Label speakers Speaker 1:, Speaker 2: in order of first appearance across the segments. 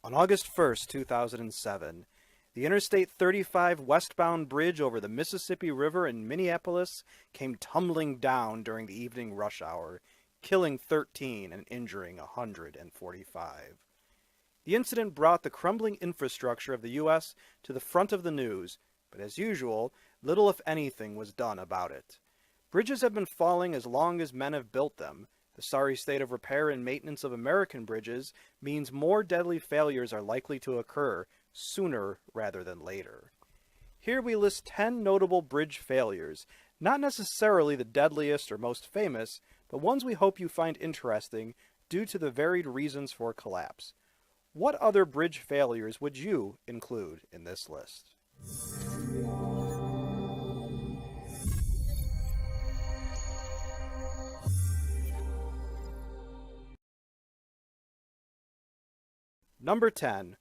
Speaker 1: On August 1st, 2007, the Interstate 35 westbound bridge over the Mississippi River in Minneapolis came tumbling down during the evening rush hour, killing 13 and injuring 145. The incident brought the crumbling infrastructure of the U.S. to the front of the news, but as usual, little if anything was done about it. Bridges have been falling as long as men have built them. The sorry state of repair and maintenance of American bridges means more deadly failures are likely to occur sooner rather than later. Here we list 10 notable bridge failures, not necessarily the deadliest or most famous, but ones we hope you find interesting due to the varied reasons for collapse. What other bridge failures would you include in this list? Number 10.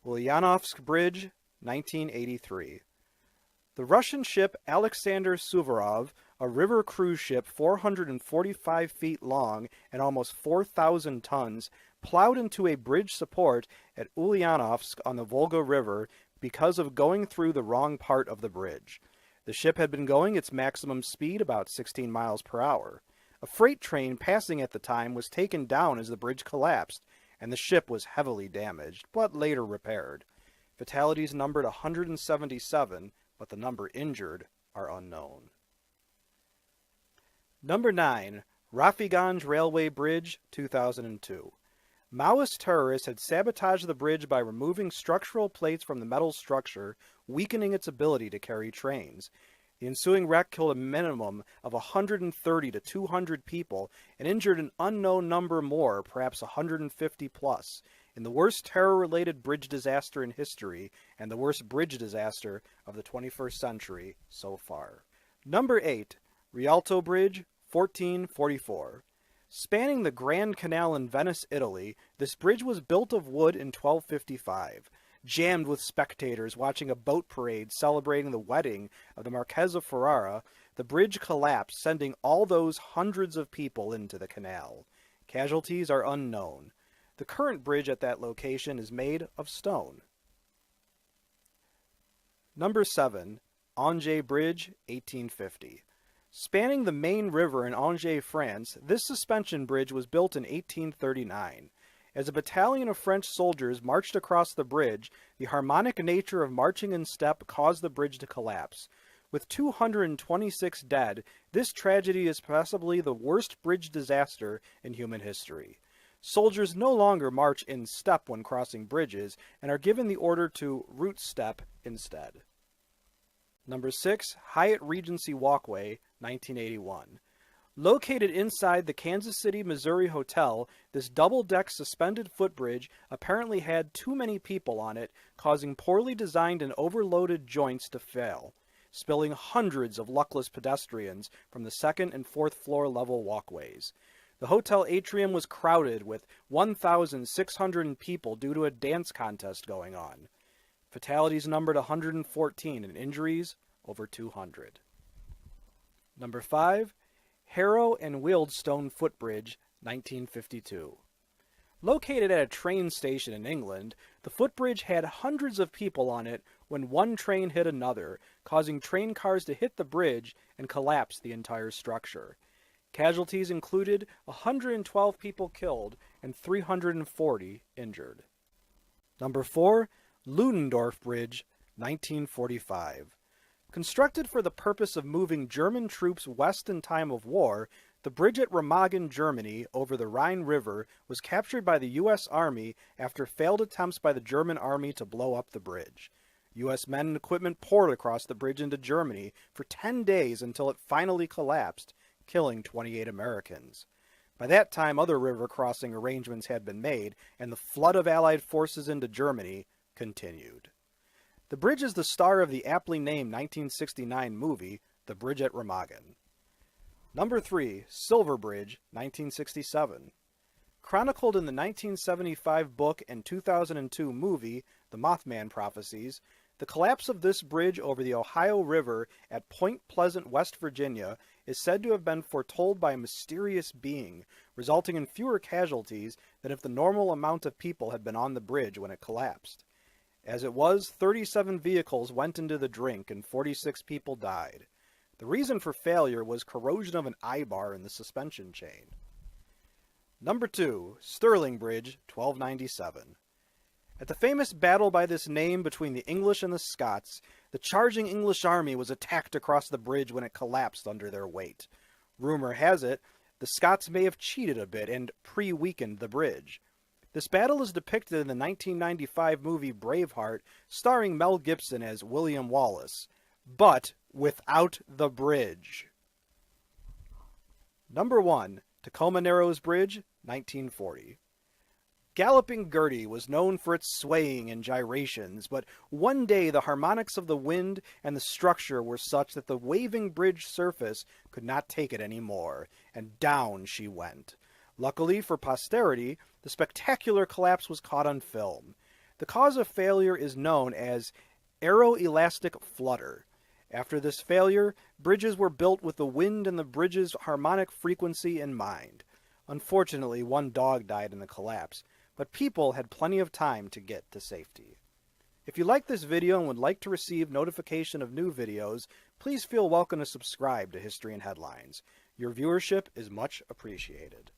Speaker 1: Ulyanovsk Bridge, 1983. The Russian ship Alexander Suvorov, a river cruise ship 445 feet long and almost 4,000 tons, plowed into a bridge support at Ulyanovsk on the Volga River because of going through the wrong part of the bridge. The ship had been going its maximum speed, about 16 miles per hour. A freight train passing at the time was taken down as the bridge collapsed, and the ship was heavily damaged, but later repaired. Fatalities numbered 177, but the number injured are unknown. Number 9. Rafiganj Railway Bridge, 2002. Maoist terrorists had sabotaged the bridge by removing structural plates from the metal structure, weakening its ability to carry trains. The ensuing wreck killed a minimum of 130 to 200 people and injured an unknown number more, perhaps 150 plus, in the worst terror-related bridge disaster in history and the worst bridge disaster of the 21st century so far. Number 8. Rialto Bridge, 1444. Spanning the Grand Canal in Venice, Italy, this bridge was built of wood in 1255. Jammed with spectators watching a boat parade celebrating the wedding of the Marquess of Ferrara, the bridge collapsed, sending all those hundreds of people into the canal. Casualties are unknown. The current bridge at that location is made of stone. Number 7. Angers Bridge, 1850. Spanning the Main River in Angers, France, this suspension bridge was built in 1839. As a battalion of French soldiers marched across the bridge, the harmonic nature of marching in step caused the bridge to collapse. With 226 dead, this tragedy is possibly the worst bridge disaster in human history. Soldiers no longer march in step when crossing bridges and are given the order to route step instead. Number 6. Hyatt Regency Walkway, 1981. Located inside the Kansas City, Missouri hotel, this double-deck suspended footbridge apparently had too many people on it, causing poorly designed and overloaded joints to fail, spilling hundreds of luckless pedestrians from the second and fourth floor level walkways. The hotel atrium was crowded with 1,600 people due to a dance contest going on. Fatalities numbered 114 and injuries over 200. Number 5. Harrow and Wealdstone Footbridge, 1952. Located at a train station in England, the footbridge had hundreds of people on it when one train hit another, causing train cars to hit the bridge and collapse the entire structure. Casualties included 112 people killed and 340 injured. Number 4. Ludendorff Bridge, 1945. Constructed for the purpose of moving German troops west in time of war, the bridge at Remagen, Germany, over the Rhine River, was captured by the U.S. Army after failed attempts by the German Army to blow up the bridge. U.S. men and equipment poured across the bridge into Germany for 10 days until it finally collapsed, killing 28 Americans. By that time, other river crossing arrangements had been made, and the flood of Allied forces into Germany continued. The bridge is the star of the aptly named 1969 movie, The Bridge at Remagen. Number 3. Silver Bridge, 1967. Chronicled in the 1975 book and 2002 movie, The Mothman Prophecies, the collapse of this bridge over the Ohio River at Point Pleasant, West Virginia, is said to have been foretold by a mysterious being, resulting in fewer casualties than if the normal amount of people had been on the bridge when it collapsed. As it was, 37 vehicles went into the drink and 46 people died. The reason for failure was corrosion of an eye-bar in the suspension chain. Number 2. Stirling Bridge, 1297. At the famous battle by this name between the English and the Scots, the charging English army was attacked across the bridge when it collapsed under their weight. Rumor has it, the Scots may have cheated a bit and pre-weakened the bridge. This battle is depicted in the 1995 movie Braveheart, starring Mel Gibson as William Wallace, but without the bridge. Number 1. Tacoma Narrows Bridge, 1940. Galloping Gertie was known for its swaying and gyrations, but one day the harmonics of the wind and the structure were such that the waving bridge surface could not take it any more, and down she went. Luckily for posterity, the spectacular collapse was caught on film. The cause of failure is known as aeroelastic flutter. After this failure, bridges were built with the wind and the bridge's harmonic frequency in mind. Unfortunately, one dog died in the collapse, but people had plenty of time to get to safety. If you like this video and would like to receive notification of new videos, please feel welcome to subscribe to History and Headlines. Your viewership is much appreciated.